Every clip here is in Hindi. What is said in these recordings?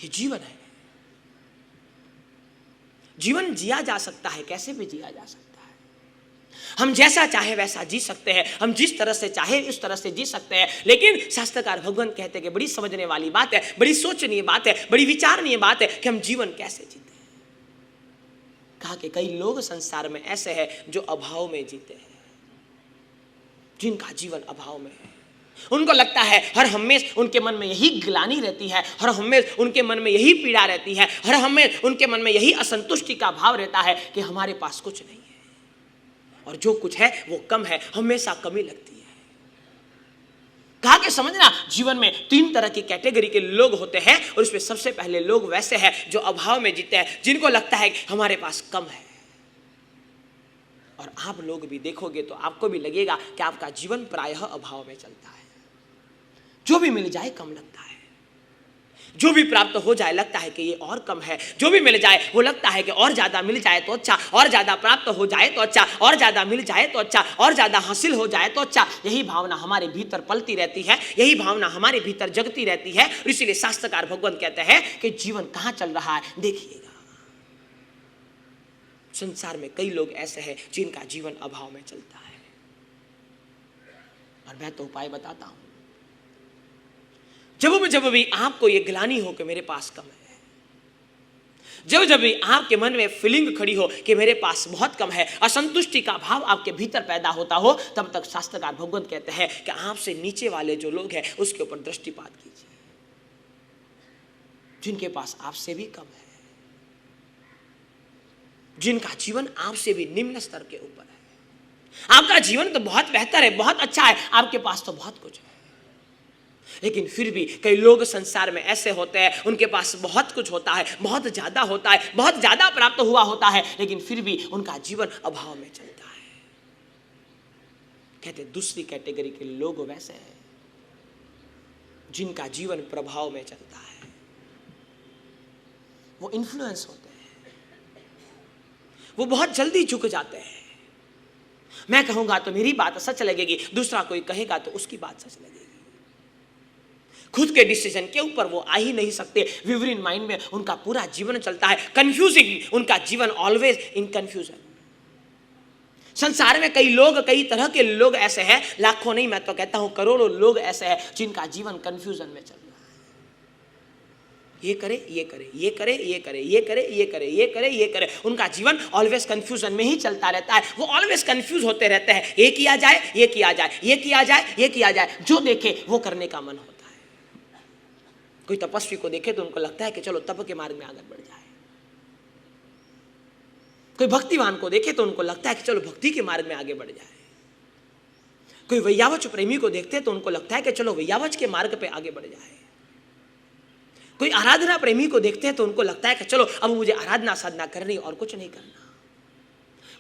ये जीवन है। जीवन जिया जा सकता है, कैसे भी जिया जा सकता है। हम जैसा चाहे वैसा जी सकते हैं, हम जिस तरह से चाहे उस तरह से जी सकते हैं। लेकिन शास्त्रकार भगवान कहते हैं कि बड़ी समझने वाली बात है, बड़ी सोचनीय बात है, बड़ी विचारणीय बात है कि हम जीवन कैसे जीते हैं। कहा कि कई लोग संसार में ऐसे हैं जो अभाव में जीते हैं, जिनका जीवन अभाव में है। उनको लगता है हर हमेश उनके मन में यही ग्लानि रहती है, हर हमेश उनके मन में यही पीड़ा रहती है, हर हमेश उनके मन में यही असंतुष्टि का भाव रहता है कि हमारे पास कुछ नहीं है और जो कुछ है वो कम है, हमेशा कमी लगती है। कहा कि समझना, जीवन में 3 तरह की कैटेगरी के लोग होते हैं और उसमें सबसे पहले लोग वैसे हैं जो अभाव में जीते हैं, जिनको लगता है कि हमारे पास कम है। और आप लोग भी देखोगे तो आपको भी लगेगा कि आपका जीवन प्रायः अभाव में चलता है। जो भी मिल जाए कम लगता है, जो भी प्राप्त हो जाए लगता है कि ये और कम है, जो भी मिल जाए वो लगता है कि और ज्यादा मिल जाए तो अच्छा, और ज्यादा प्राप्त हो जाए तो अच्छा, और ज्यादा मिल जाए तो अच्छा, और ज्यादा हासिल हो जाए तो अच्छा। यही भावना हमारे भीतर पलती रहती है, यही भावना हमारे भीतर जगती रहती है। और इसीलिए शास्त्रकार भगवान कहते हैं कि जीवन कहां चल रहा है देखिएगा। संसार में कई लोग ऐसे हैं जिनका जीवन अभाव में चलता है, और मैं तो उपाय बताता हूं। जब भी आपको ये ग्लानि हो कि मेरे पास कम है, जब भी आपके मन में फीलिंग खड़ी हो कि मेरे पास बहुत कम है, असंतुष्टि का भाव आपके भीतर पैदा होता हो, तब तक शास्त्रकार भगवान कहते हैं कि आपसे नीचे वाले जो लोग हैं उसके ऊपर दृष्टिपात कीजिए, जिनके पास आपसे भी कम है, जिनका जीवन आपसे भी निम्न स्तर के ऊपर है। आपका जीवन तो बहुत बेहतर है, बहुत अच्छा है, आपके पास तो बहुत कुछ है। लेकिन फिर भी कई लोग संसार में ऐसे होते हैं, उनके पास बहुत कुछ होता है, बहुत ज्यादा होता है, बहुत ज्यादा प्राप्त हुआ होता है, लेकिन फिर भी उनका जीवन अभाव में चलता है। कहते दूसरी कैटेगरी के लोग वैसे हैं जिनका जीवन प्रभाव में चलता है। वो इन्फ्लुएंस होते हैं, वो बहुत जल्दी झुक जाते हैं। मैं कहूंगा तो मेरी बात सच लगेगी, दूसरा कोई कहेगा तो उसकी बात सच लगेगी। खुद के डिसीजन के ऊपर वो आ ही नहीं सकते। विवरिन माइंड में उनका पूरा जीवन चलता है, कंफ्यूजिंगली उनका जीवन ऑलवेज इन कंफ्यूजन। संसार में कई लोग, कई तरह के लोग ऐसे हैं, लाखों नहीं मैं तो कहता हूं करोड़ों लोग ऐसे हैं जिनका जीवन कंफ्यूजन में चल रहा है। ये करे, ये करे, ये करे, ये करे, ये करे, ये करे, ये करे, ये करे, उनका जीवन ऑलवेज कंफ्यूजन में ही चलता रहता है। वो ऑलवेज कंफ्यूज होते रहते हैं, ये किया जाए, ये किया जाए, ये किया जाए, ये किया जाए, जो देखे वो करने का मन होता है। कोई तपस्वी को देखे तो उनको लगता है कि चलो तप के मार्ग में आगे बढ़ जाए। कोई भक्तिवान को देखे तो उनको लगता है कि चलो भक्ति के मार्ग में आगे बढ़ जाए। कोई वैयावच प्रेमी को देखते तो उनको लगता है कि चलो वैयावच के मार्ग पे आगे बढ़ जाए। कोई आराधना प्रेमी को देखते हैं तो उनको लगता है कि चलो अब मुझे आराधना साधना करनी और कुछ नहीं करना।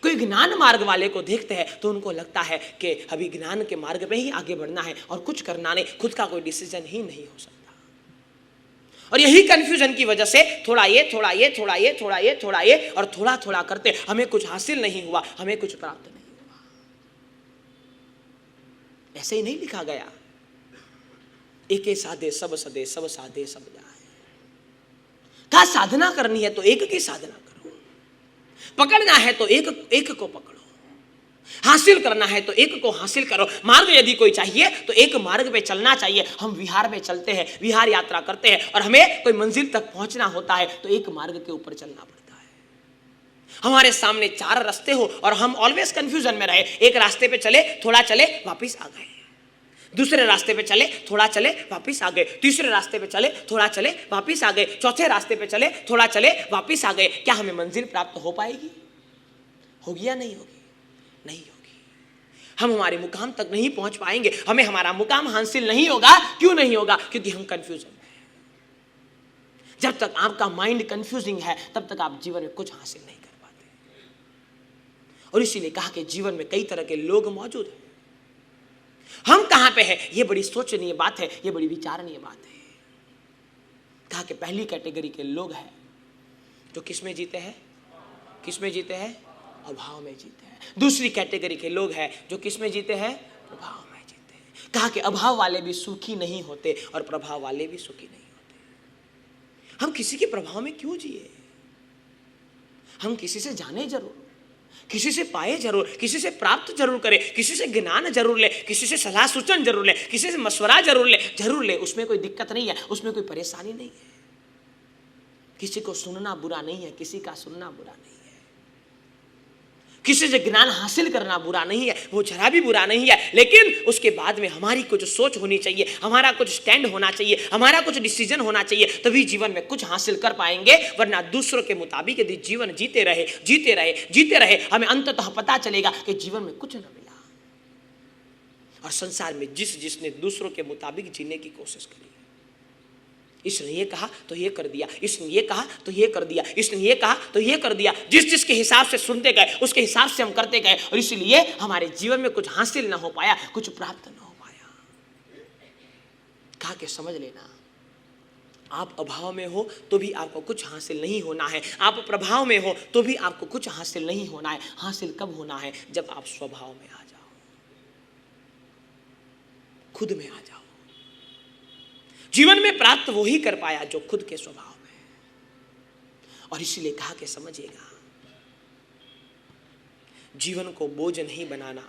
कोई ज्ञान मार्ग वाले को देखते हैं तो उनको लगता है कि अभी ज्ञान के मार्ग में ही आगे बढ़ना है और कुछ करना नहीं, खुद का कोई डिसीजन ही नहीं हो सकता। और यही कंफ्यूजन की वजह से थोड़ा ये, थोड़ा ये, थोड़ा ये, थोड़ा ये, थोड़ा ये और थोड़ा थोड़ा करते हमें कुछ हासिल नहीं हुआ, हमें कुछ प्राप्त नहीं हुआ। ऐसे ही नहीं लिखा गया, एके साधे सब सदे, सब साधे सब जाए। कहा साधना करनी है तो एक की साधना करो, पकड़ना है तो एक को पकड़ो, हासिल करना है तो एक को हासिल करो। मार्ग यदि कोई चाहिए तो एक मार्ग पे चलना चाहिए। हम विहार में चलते हैं, विहार यात्रा करते हैं और हमें कोई मंजिल तक पहुंचना होता है तो एक मार्ग के ऊपर चलना पड़ता है। हमारे सामने 4 रास्ते हो और हम ऑलवेज कंफ्यूजन में रहे। एक रास्ते पे चले, थोड़ा चले, वापिस आ गए। दूसरे रास्ते पे चले, थोड़ा चले, वापिस आ गए। तीसरे रास्ते पे चले, थोड़ा चले, वापिस आ गए। चौथे रास्ते पे चले, थोड़ा चले, वापिस आ गए। क्या हमें मंजिल प्राप्त हो पाएगी? होगी या नहीं होगी? नहीं होगी। हम हमारे मुकाम तक नहीं पहुंच पाएंगे, हमें हमारा मुकाम हासिल नहीं होगा। क्यों नहीं होगा? क्योंकि हम कंफ्यूजन में हैं। जब तक आपका माइंड कंफ्यूजिंग है तब तक आप जीवन में कुछ हासिल नहीं कर पाते। और इसीलिए कहा कि जीवन में कई तरह के लोग मौजूद हैं। हम कहां पे हैं? ये बड़ी सोचनीय बात है, ये बड़ी विचारणीय बात है। कहा कि पहली कैटेगरी के लोग हैं जो किस में जीते हैं? किस में जीते हैं? अभाव में जीते हैं। दूसरी कैटेगरी के लोग हैं जो किस में जीते हैं? प्रभाव में जीते हैं। कहा कि अभाव वाले भी सुखी नहीं होते और प्रभाव वाले भी सुखी नहीं होते। हम किसी के प्रभाव में क्यों जिए? हम किसी से जाने जरूर, किसी से पाए जरूर, किसी से प्राप्त जरूर करें, किसी से ज्ञान जरूर ले, किसी से सलाह सूचन जरूर ले, किसी से मशवरा जरूर ले, उसमें कोई दिक्कत नहीं है, उसमें कोई परेशानी नहीं है। किसी को सुनना बुरा नहीं है, किसी का सुनना बुरा नहीं है। किसी से ज्ञान हासिल करना बुरा नहीं है, वो जरा भी बुरा नहीं है। लेकिन उसके बाद में हमारी कुछ सोच होनी चाहिए, हमारा कुछ स्टैंड होना चाहिए, हमारा कुछ डिसीजन होना चाहिए, तभी जीवन में कुछ हासिल कर पाएंगे। वरना दूसरों के मुताबिक यदि जीवन जीते रहे, हमें अंततः पता चलेगा कि जीवन में कुछ न मिला। और संसार में जिसने दूसरों के मुताबिक जीने की कोशिश करी, इसने ये कहा तो ये कर दिया, इसने ये कहा तो ये कर दिया, इसने ये कहा तो ये कर दिया, जिसके हिसाब से सुनते गए उसके हिसाब से हम करते गए, और इसलिए हमारे जीवन में कुछ हासिल ना हो पाया, कुछ प्राप्त ना हो पाया। कहा के समझ लेना, आप अभाव में हो तो भी आपको कुछ हासिल नहीं होना है, आप प्रभाव में हो तो भी आपको कुछ हासिल नहीं होना है। हासिल कब होना है? जब आप स्वभाव में आ जाओ, खुद में आ जाओ। जीवन में प्राप्त वो ही कर पाया जो खुद के स्वभाव में। और इसीलिए कहा कि समझिएगा, जीवन को बोझ नहीं बनाना।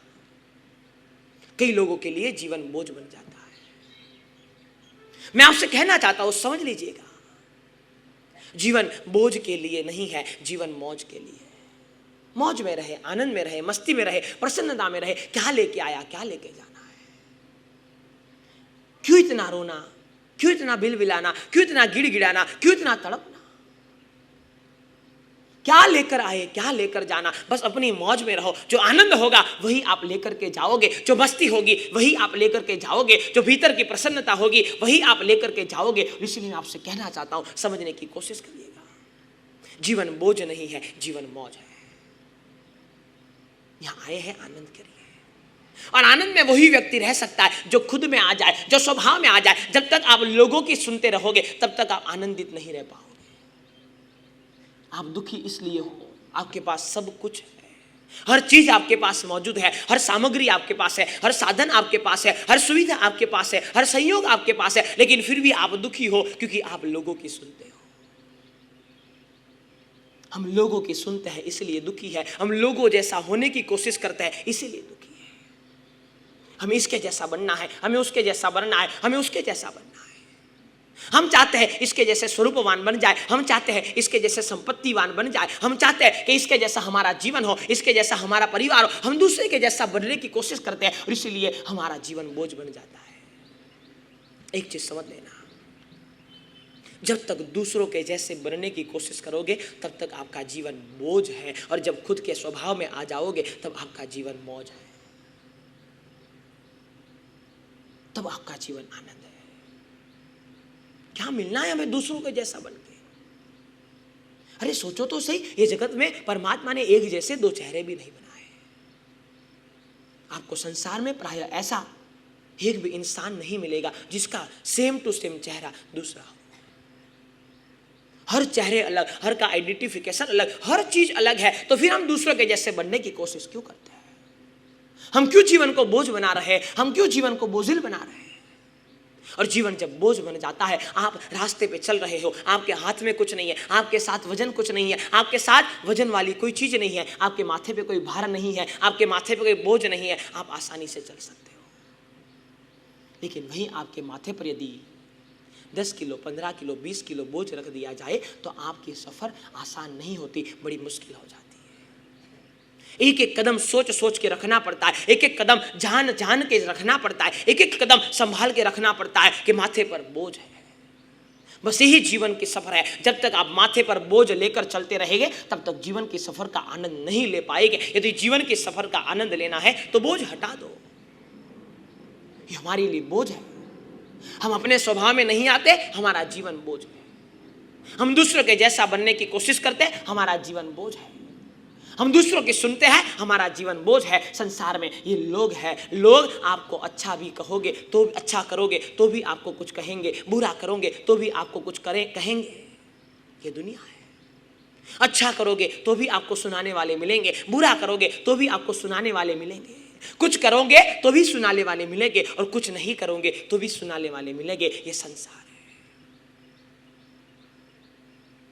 कई लोगों के लिए जीवन बोझ बन जाता है। मैं आपसे कहना चाहता हूं, समझ लीजिएगा, जीवन बोझ के लिए नहीं है, जीवन मौज के लिए। मौज में रहे, आनंद में रहे, मस्ती में रहे, प्रसन्नता में रहे। क्या लेके आया, क्या लेके जाना है? क्यों इतना रोना, क्यों इतना बिलबिलाना, क्यों इतना गिड़गिड़ाना, क्यों इतना तड़पना? क्या लेकर आए, क्या लेकर जाना? बस अपनी मौज में रहो। जो आनंद होगा वही आप लेकर के जाओगे, जो मस्ती होगी वही आप लेकर के जाओगे, जो भीतर की प्रसन्नता होगी वही आप लेकर के जाओगे। इसलिए मैं आपसे कहना चाहता हूं, समझने की कोशिश करिएगा, जीवन बोझ नहीं है, जीवन मौज है। यहां आए हैं, आनंद करिए। और आनंद में वही व्यक्ति रह सकता है जो खुद में आ जाए, जो स्वभाव में आ जाए। जब तक आप लोगों की सुनते रहोगे तब तक आप आनंदित नहीं रह पाओगे। आप दुखी इसलिए हो, आपके पास सब कुछ है, हर चीज आपके पास मौजूद है, हर सामग्री आपके पास है, हर साधन आपके पास है, हर सुविधा आपके पास है, हर सहयोग आपके पास है, लेकिन फिर भी आप दुखी हो क्योंकि आप लोगों की सुनते हो। हम लोगों की सुनते हैं इसलिए दुखी है, हम लोगों जैसा होने की कोशिश करते हैं इसीलिए दुखी है। हमें इसके जैसा बनना है, हमें उसके जैसा बनना है, हमें उसके जैसा बनना है। हम चाहते हैं इसके जैसे स्वरूपवान बन जाए, हम चाहते हैं इसके जैसे संपत्तिवान बन जाए, हम चाहते हैं कि इसके जैसा हमारा जीवन हो, इसके जैसा हमारा परिवार हो। हम दूसरे के जैसा बनने की कोशिश करते हैं और इसीलिए हमारा जीवन बोझ बन जाता है। एक चीज समझ लेना, जब तक दूसरों के जैसे बनने की कोशिश करोगे तब तक आपका जीवन बोझ है, और जब खुद के स्वभाव में आ जाओगे तब आपका जीवन मौज है, तब आपका जीवन आनंद है। क्या मिलना है हमें दूसरों के जैसा बनके? अरे सोचो तो सही, ये जगत में परमात्मा ने एक जैसे दो चेहरे भी नहीं बनाए। आपको संसार में प्राय ऐसा एक भी इंसान नहीं मिलेगा जिसका सेम टू सेम चेहरा दूसरा हो। हर चेहरे अलग, हर का आइडेंटिफिकेशन अलग, हर चीज अलग है। तो फिर हम दूसरों के जैसे बनने की कोशिश क्यों करते हैं? हम क्यों जीवन को बोझ बना रहे हैं? हम क्यों जीवन को बोझिल बना रहे हैं? और जीवन जब बोझ बन जाता है, आप रास्ते पे चल रहे हो, आपके हाथ में कुछ नहीं है, आपके साथ वजन कुछ नहीं है, आपके साथ वजन वाली कोई चीज नहीं है, आपके माथे पे कोई भार नहीं है, आपके माथे पे कोई बोझ नहीं है, आप आसानी से चल सकते हो। लेकिन वहीं आपके माथे पर यदि 10 किलो, 15 किलो, 20 किलो बोझ रख दिया जाए तो आपकी सफर आसान नहीं होती, बड़ी मुश्किल हो जाती है। एक एक कदम सोच सोच के रखना पड़ता है, एक एक कदम जान जान के रखना पड़ता है, एक एक कदम संभाल के रखना पड़ता है कि माथे पर बोझ है। बस यही जीवन की सफर है। जब तक आप माथे पर बोझ लेकर चलते रहेंगे तब तक जीवन की सफर का आनंद नहीं ले पाएंगे। यदि जीवन की सफर का आनंद लेना है तो बोझ हटा दो। ये हमारे लिए बोझ है, हम अपने स्वभाव में नहीं आते, हमारा जीवन बोझ है। हम दूसरों के जैसा बनने की कोशिश करते हैं, हमारा जीवन बोझ है। हम दूसरों की सुनते हैं, हमारा जीवन बोझ है। संसार में ये लोग हैं, लोग आपको अच्छा भी कहोगे तो अच्छा करोगे तो भी आपको कुछ कहेंगे, बुरा करोगे तो भी आपको कुछ कहेंगे। ये दुनिया है। अच्छा करोगे तो भी आपको सुनाने वाले मिलेंगे, बुरा करोगे तो भी आपको सुनाने वाले मिलेंगे। कुछ करोगे तो भी सुनाने वाले मिलेंगे और कुछ नहीं करोगे तो भी सुनाने वाले मिलेंगे। ये संसार है।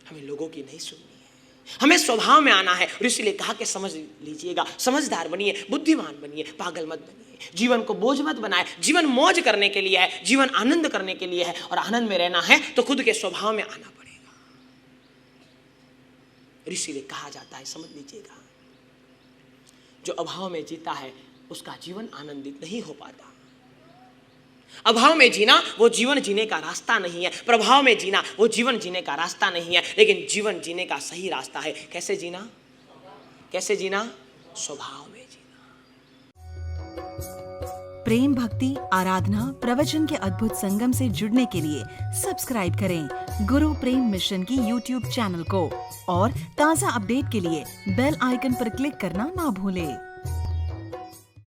हमें लोगों की नहीं सुननी है, हमें स्वभाव में आना है। और इसलिए कहा कि समझ लीजिएगा, समझदार बनिए, बुद्धिमान बनिए, पागल मत बनिए। जीवन को बोझ मत बनाए। जीवन मौज करने के लिए है, जीवन आनंद करने के लिए है, और आनंद में रहना है तो खुद के स्वभाव में आना पड़ेगा। और इसीलिए कहा जाता है, समझ लीजिएगा, जो अभाव में जीता है उसका जीवन आनंदित नहीं हो पाता। अभाव में जीना वो जीवन जीने का रास्ता नहीं है, प्रभाव में जीना वो जीवन जीने का रास्ता नहीं है, लेकिन जीवन जीने का सही रास्ता है। कैसे जीना? कैसे जीना? स्वभाव में जीना। प्रेम, भक्ति, आराधना, प्रवचन के अद्भुत संगम से जुड़ने के लिए सब्सक्राइब करें गुरु प्रेम मिशन की YouTube चैनल को, और ताज़ा अपडेट के लिए बेल आइकन पर क्लिक करना ना भूलें।